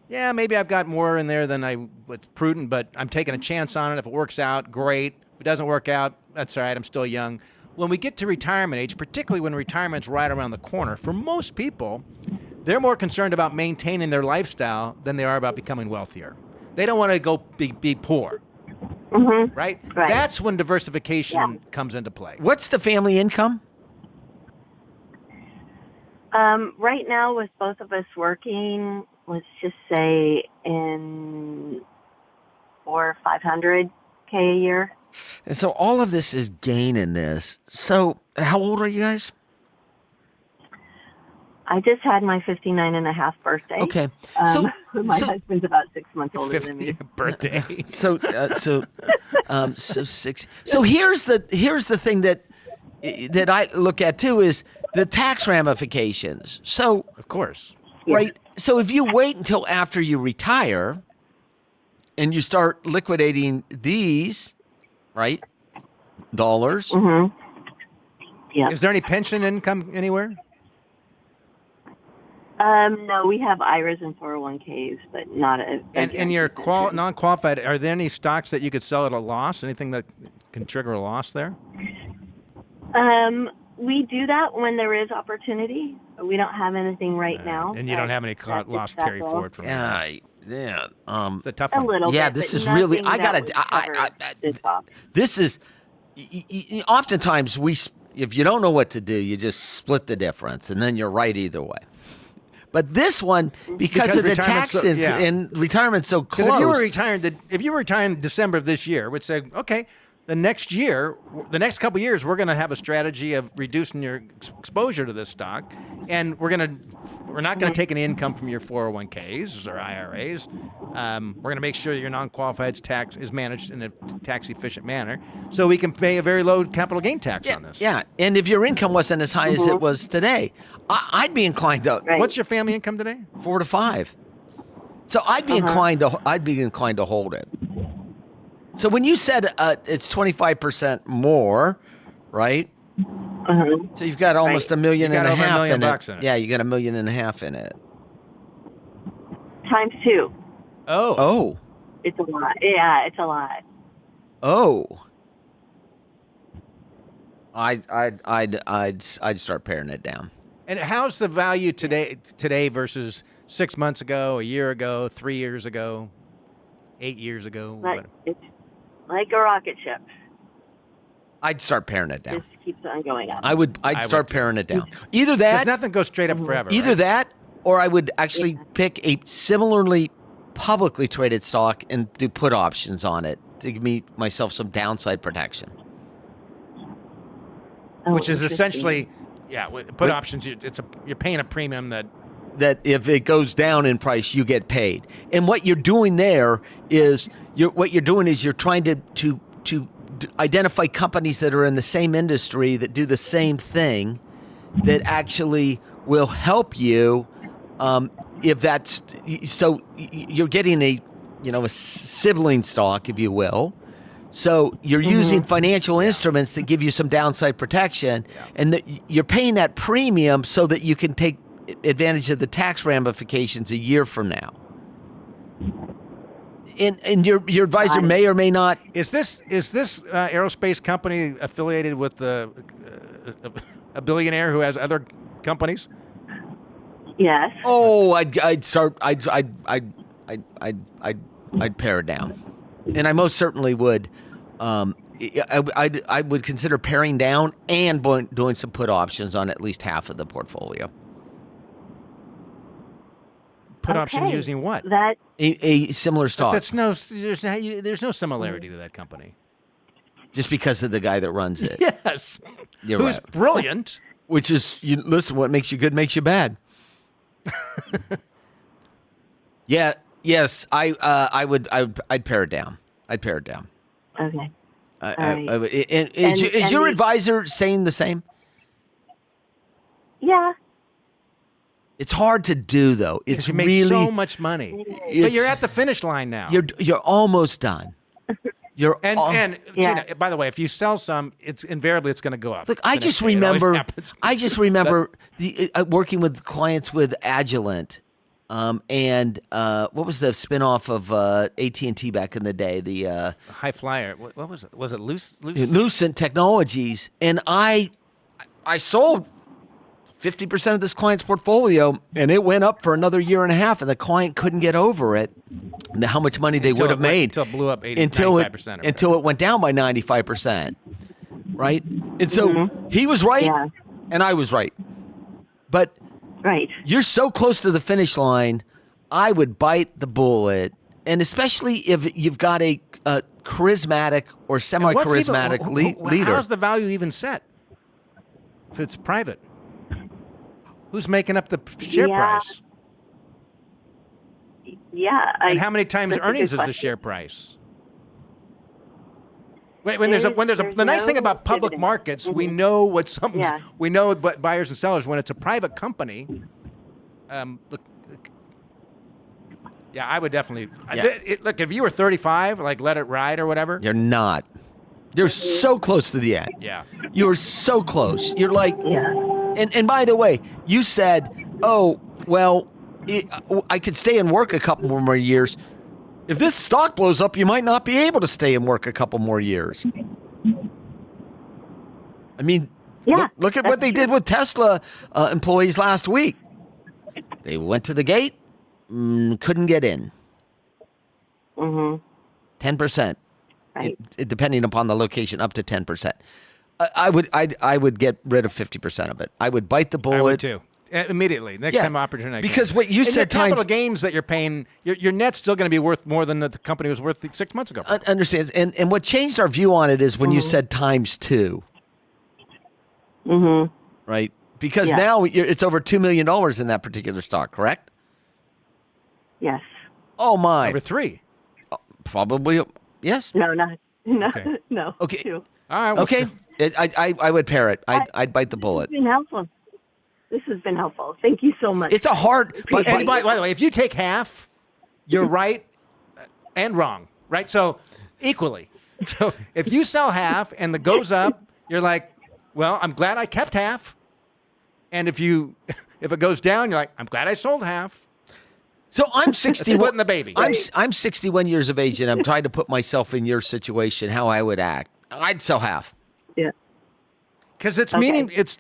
Speaker 2: maybe I've got more in there than I was prudent, but I'm taking a chance on it. If it works out, great. If it doesn't work out, that's all right. I'm still young. When we get to retirement age, particularly when retirement's right around the corner, for most people, they're more concerned about maintaining their lifestyle than they are about becoming wealthier. They don't want to go be poor, right? That's when diversification comes into play.
Speaker 3: What's the family income?
Speaker 6: Right now, with both of us working, let's just say in $400,000 or $500,000 a year.
Speaker 3: And so all of this is gain in this. So how old are you guys?
Speaker 6: I just had my 59.5 birthday.
Speaker 3: Okay.
Speaker 6: My husband's about 6 months older than me.
Speaker 2: Birthday.
Speaker 3: So here's the thing that I look at too is the tax ramifications. So,
Speaker 2: Of course.
Speaker 3: right. So if you wait until after you retire and you start liquidating these, right, dollars.
Speaker 6: Mm-hmm. Yeah.
Speaker 2: Is there any pension income anywhere?
Speaker 6: No, we have IRAs and 401ks, but not a.
Speaker 2: And your non-qualified, are there any stocks that you could sell at a loss? Anything that can trigger a loss there?
Speaker 6: We do that when there is opportunity. We don't have anything right now.
Speaker 2: And you don't have any loss carry forward from it.
Speaker 3: Yeah.
Speaker 2: It's a tough
Speaker 6: A
Speaker 2: one.
Speaker 6: little
Speaker 3: Yeah,
Speaker 6: bit.
Speaker 3: this
Speaker 6: but
Speaker 3: is really.
Speaker 6: nothing
Speaker 3: I
Speaker 6: that
Speaker 3: gotta.
Speaker 6: would cover this off.
Speaker 3: This is. Oftentimes if you don't know what to do, you just split the difference, and then you're right either way. But this one, because of the tax and retirement's so close.
Speaker 2: Because if you were retiring in December of this year, would say, okay, the next couple of years, we're going to have a strategy of reducing your exposure to this stock, and we're not going to take any income from your 401ks or IRAs. We're going to make sure that your non-qualified tax is managed in a tax-efficient manner, so we can pay a very low capital gain tax on this.
Speaker 3: Yeah, and if your income wasn't as high as it was today, I'd be inclined to.
Speaker 6: Right.
Speaker 2: What's your family income today?
Speaker 3: 4 to 5. So I'd be inclined to hold it. So when you said it's 25% more, right? So you've got almost $1.5 million in
Speaker 2: over $1 million
Speaker 3: it.
Speaker 2: bucks in it.
Speaker 3: Yeah, you got $1.5 million in it.
Speaker 6: Times 2.
Speaker 3: Oh.
Speaker 6: It's a lot. Yeah, it's a lot.
Speaker 3: Oh. I'd start paring it down.
Speaker 2: And how's the value today versus 6 months ago, a year ago, 3 years ago, 8 years ago?
Speaker 6: It's like a rocket ship.
Speaker 3: I'd start paring it down.
Speaker 6: Just keeps on going up.
Speaker 3: I'd start paring it down. Either that,
Speaker 2: because nothing goes straight up forever.
Speaker 3: Either
Speaker 2: right?
Speaker 3: that, or I would actually pick a similarly publicly traded stock and do put options on it to give myself some downside protection.
Speaker 2: Which is essentially, put options. You're paying a premium
Speaker 3: that if it goes down in price, you get paid. And what you're doing there is you're trying to identify companies that are in the same industry that do the same thing that actually will help you. If that's so, you're getting a sibling stock, if you will. So you're using financial instruments that give you some downside protection, and you're paying that premium so that you can take advantage of the tax ramifications a year from now. And your advisor may or may not.
Speaker 2: Is this aerospace company affiliated with a billionaire who has other companies?
Speaker 6: Yes.
Speaker 3: Oh, I'd pare it down, and I most certainly would. I would consider paring down and doing some put options on at least half of the portfolio.
Speaker 2: Put option using what?
Speaker 6: That
Speaker 3: a similar stock.
Speaker 2: There's no similarity to that company.
Speaker 3: Just because of the guy that runs it.
Speaker 2: Yes.
Speaker 3: You're
Speaker 2: Who's
Speaker 3: right.
Speaker 2: brilliant.
Speaker 3: Which is, listen, what makes you good makes you bad. Yeah. Yes. I'd pare it down. I'd pare it down.
Speaker 6: okay.
Speaker 3: Is your advisor saying the same?
Speaker 6: Yeah.
Speaker 3: It's hard to do though. It's
Speaker 2: You make
Speaker 3: really
Speaker 2: so much money, but you're at the finish line now.
Speaker 3: You're almost done.
Speaker 2: And Gina, by the way, if you sell some, it's invariably going to go up.
Speaker 3: Look, I just remember working with clients with Agilent, and what was the spinoff of AT&T back in the day? The
Speaker 2: High Flyer. What was it? Was it
Speaker 3: Lucent Technologies, and I sold 50% of this client's portfolio, and it went up for another year and a half, and the client couldn't get over it. And how much money they would have made
Speaker 2: until it blew up
Speaker 3: 95%. Until it went down by 95%, right? And so he was right, and I was right. But you're so close to the finish line, I would bite the bullet, and especially if you've got a charismatic or semi-charismatic leader.
Speaker 2: How's the value even set if it's private? Who's making up the share price?
Speaker 6: Yeah.
Speaker 2: And how many times earnings is the share price? When there's the nice thing about public
Speaker 6: dividend.
Speaker 2: markets, we know what
Speaker 6: Yeah.
Speaker 2: we know what buyers and sellers. When it's a private company, look, yeah, I would definitely look. If you were 35, like let it ride or whatever.
Speaker 3: You're not. You're so close to the end.
Speaker 2: Yeah.
Speaker 3: You're so close. You're like,
Speaker 6: Yeah.
Speaker 3: and by the way, you said, oh, well, I could stay and work a couple more years. If this stock blows up, you might not be able to stay and work a couple more years. I mean,
Speaker 6: Yeah,
Speaker 3: look at what they did with Tesla employees last week. They went to the gate, couldn't get in. 10%.
Speaker 6: Right.
Speaker 3: Depending upon the location, up to 10%. I would get rid of 50% of it. I would bite the bullet.
Speaker 2: I would too. Immediately, next time opportunity.
Speaker 3: Because what you
Speaker 2: and
Speaker 3: said,
Speaker 2: your capital gains that you're paying, your net's still going to be worth more than the company was worth 6 months ago.
Speaker 3: Understand? And what changed our view on it is when you said times 2. Right? Because now it's over $2 million in that particular stock, correct?
Speaker 6: Yes.
Speaker 3: Oh my!
Speaker 2: Over 3.
Speaker 3: Probably yes.
Speaker 6: No, not no,
Speaker 2: Okay.
Speaker 6: no.
Speaker 3: Okay.
Speaker 6: 2.
Speaker 2: All right. Well,
Speaker 3: Okay. I would pair it. I'd bite the bullet.
Speaker 6: This has been helpful. This has been helpful. Thank you so much.
Speaker 3: It's a hard.
Speaker 2: And by the way, if you take half, you're right and wrong, right? So equally. So if you sell half and the goes up, you're like, well, I'm glad I kept half. And if it goes down, you're like, I'm glad I sold half.
Speaker 3: So I'm 61.
Speaker 2: Splitting the baby.
Speaker 3: I'm 61 years of age, and I'm trying to put myself in your situation, how I would act. I'd sell half.
Speaker 6: Yeah.
Speaker 2: Because it's
Speaker 6: Okay.
Speaker 2: it's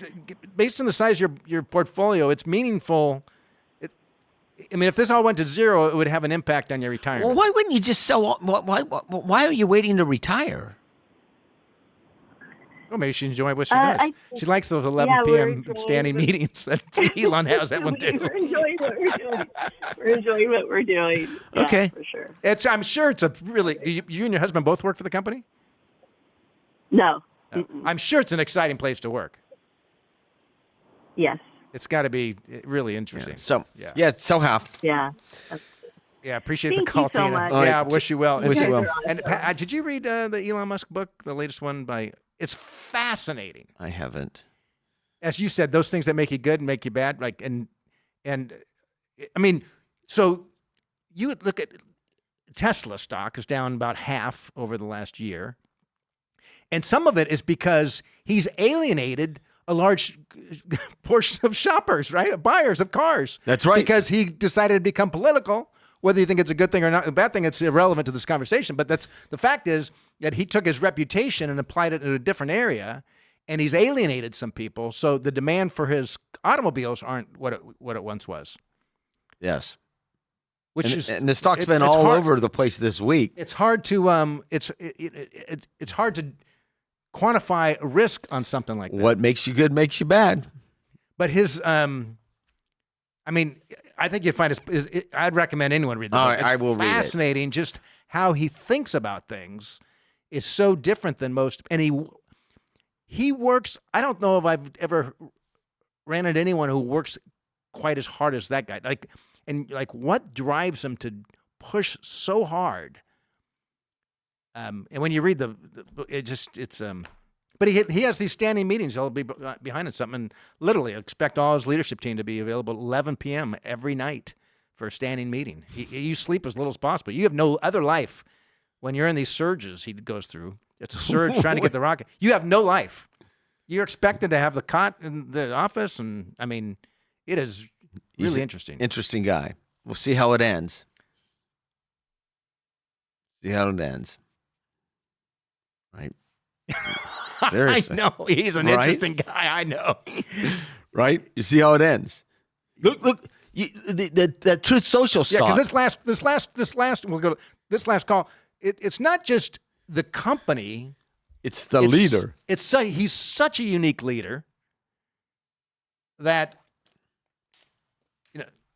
Speaker 2: based on the size of your portfolio. It's meaningful. I mean, if this all went to zero, it would have an impact on your retirement.
Speaker 3: Well, why wouldn't you just sell? Why are you waiting to retire?
Speaker 2: Well, maybe she enjoys what she does. She likes those 11
Speaker 6: we're
Speaker 2: p.m.
Speaker 6: enjoying
Speaker 2: standing
Speaker 6: the-
Speaker 2: meetings that Elon has that one too.
Speaker 6: We're enjoying what we're doing. We're enjoying what we're doing. Yeah,
Speaker 3: Okay.
Speaker 6: for sure.
Speaker 2: I'm sure it's a really. Do you and your husband both work for the company?
Speaker 6: No.
Speaker 2: I'm sure it's an exciting place to work.
Speaker 6: Yes.
Speaker 2: It's got to be really interesting.
Speaker 3: So sell half.
Speaker 6: Yeah.
Speaker 2: Yeah, appreciate
Speaker 6: Thank
Speaker 2: the call,
Speaker 6: you so
Speaker 2: Tina.
Speaker 6: much.
Speaker 2: Yeah, wish you well.
Speaker 3: Wish you well.
Speaker 2: And Pat, did you read the Elon Musk book, the latest one by? It's fascinating.
Speaker 3: I haven't.
Speaker 2: As you said, those things that make you good and make you bad, like and I mean, so you would look at Tesla stock is down about half over the last year, and some of it is because he's alienated a large portion of shoppers, right, buyers of cars.
Speaker 3: That's right.
Speaker 2: Because he decided to become political. Whether you think it's a good thing or not, a bad thing, it's irrelevant to this conversation. But that's the fact is that he took his reputation and applied it in a different area, and he's alienated some people. So the demand for his automobiles aren't what it once was.
Speaker 3: Yes.
Speaker 2: And
Speaker 3: the stock's been all over the place this week.
Speaker 2: It's hard to it's hard to quantify risk on something like that.
Speaker 3: What makes you good makes you bad.
Speaker 2: But his I mean, I think you'd find I'd recommend anyone read the book.
Speaker 3: All right,
Speaker 2: It's
Speaker 3: I will read it.
Speaker 2: fascinating just how he thinks about things is so different than most. And he works. I don't know if I've ever ran into anyone who works quite as hard as that guy. Like what drives him to push so hard? And when you read but he has these standing meetings. He'll be behind it something, and literally expect all his leadership team to be available at 11 p.m. every night for a standing meeting. You sleep as little as possible. You have no other life when you're in these surges he goes through. It's a surge trying to get the rocket. You have no life. You're expected to have the cot in the office, and I mean, it is really interesting.
Speaker 3: Interesting guy. We'll see how it ends. See how it ends. Right. Seriously.
Speaker 2: I know he's an interesting guy. I know.
Speaker 3: Right? You see how it ends. Look. The Truth Social
Speaker 2: Yeah,
Speaker 3: stock.
Speaker 2: because this last we'll go to this last call. It's not just the company.
Speaker 3: It's the leader.
Speaker 2: He's such a unique leader that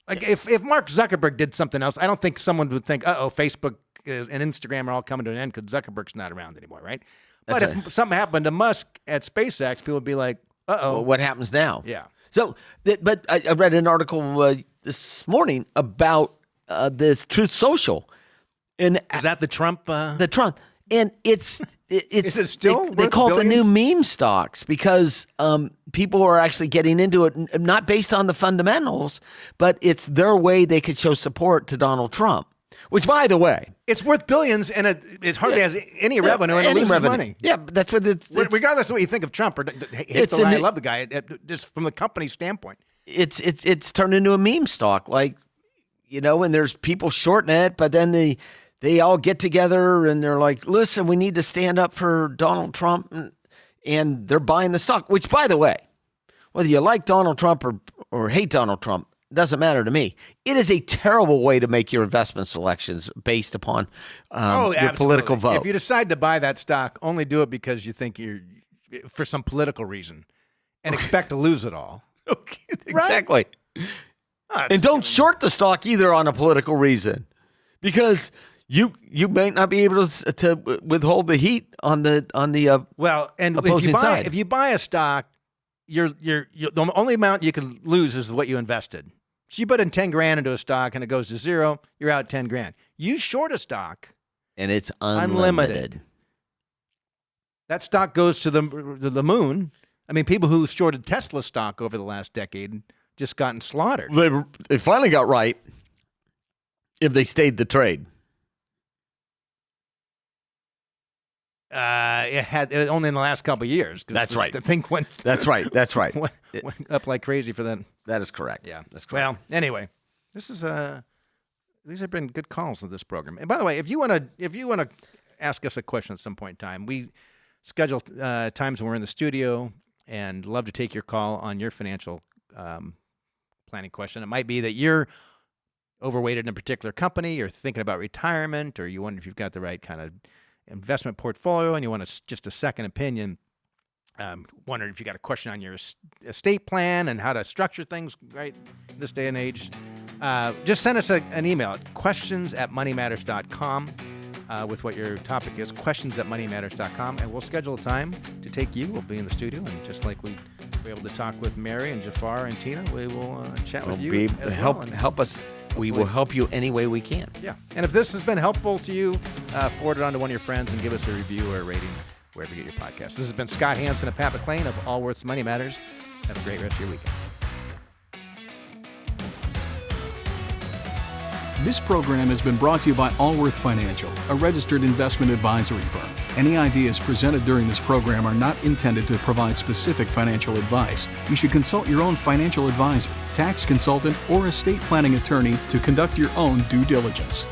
Speaker 2: like if Mark Zuckerberg did something else, I don't think someone would think, Facebook and Instagram are all coming to an end because Zuckerberg's not around anymore, right? But if something happened to Musk at SpaceX, people would be like,
Speaker 3: Well, what happens now?
Speaker 2: Yeah.
Speaker 3: So, but I read an article this morning about this Truth Social, and
Speaker 2: Is that the Trump?
Speaker 3: the Trump, and it's It's
Speaker 2: Is it still
Speaker 3: they
Speaker 2: worth
Speaker 3: call it the new
Speaker 2: billions?
Speaker 3: meme stocks because people are actually getting into it, not based on the fundamentals, but it's their way they could show support to Donald Trump. Which, by the way,
Speaker 2: It's worth billions, and it hardly has any revenue, and it
Speaker 3: any
Speaker 2: loses
Speaker 3: revenue.
Speaker 2: money.
Speaker 3: Yeah, but that's what it's
Speaker 2: Regardless of what you think of Trump or hate
Speaker 3: It's
Speaker 2: the
Speaker 3: a
Speaker 2: guy, I
Speaker 3: new-
Speaker 2: love the guy. Just from the company's standpoint,
Speaker 3: it's turned into a meme stock, like, and there's people shorting it, but then they all get together and they're like, listen, we need to stand up for Donald Trump, and they're buying the stock. Which, by the way, whether you like Donald Trump or hate Donald Trump, doesn't matter to me. It is a terrible way to make your investment selections based upon your
Speaker 2: absolutely.
Speaker 3: political vote.
Speaker 2: If you decide to buy that stock, only do it because you think you're for some political reason, and expect to lose it all.
Speaker 3: Okay, exactly.
Speaker 2: Ah,
Speaker 3: And don't short the stock either on a political reason, because you might not be able to withhold the heat on the
Speaker 2: Well, and
Speaker 3: opposing side.
Speaker 2: if you buy a stock, you're the only amount you can lose is what you invested. So you put in 10 grand into a stock and it goes to zero, you're out 10 grand. You short a stock,
Speaker 3: and it's unlimited.
Speaker 2: that stock goes to the moon. I mean, people who shorted Tesla stock over the last decade just gotten slaughtered.
Speaker 3: They finally got right if they stayed the trade.
Speaker 2: It was only in the last couple of years. 'Cause
Speaker 3: That's right.
Speaker 2: The thing went
Speaker 3: That's right. That's right.
Speaker 2: went up like crazy for them.
Speaker 3: That is correct.
Speaker 2: Yeah,
Speaker 3: that's correct.
Speaker 2: Well, anyway, this is these have been good calls of this program. And by the way, if you want to ask us a question at some point in time, we schedule times when we're in the studio and love to take your call on your financial planning question. It might be that you're overweighted in a particular company, you're thinking about retirement, or you wonder if you've got the right kind of investment portfolio and you want just a second opinion. Wondering if you got a question on your estate plan and how to structure things right this day and age. Just send us an email at questions@moneymatters.com with what your topic is, questions@moneymatters.com, and we'll schedule a time to take you. We'll be in the studio, and just like we were able to talk with Mary and Jafar and Tina, we will chat with you as well.
Speaker 3: Help us. We will help you any way we can.
Speaker 2: Yeah. And if this has been helpful to you, forward it on to one of your friends and give us a review or a rating wherever you get your podcast. This has been Scott Hansen and Pat McLean of Allworth's Money Matters. Have a great rest of your weekend.
Speaker 1: This program has been brought to you by Allworth Financial, a registered investment advisory firm. Any ideas presented during this program are not intended to provide specific financial advice. You should consult your own financial advisor, tax consultant, or estate planning attorney to conduct your own due diligence.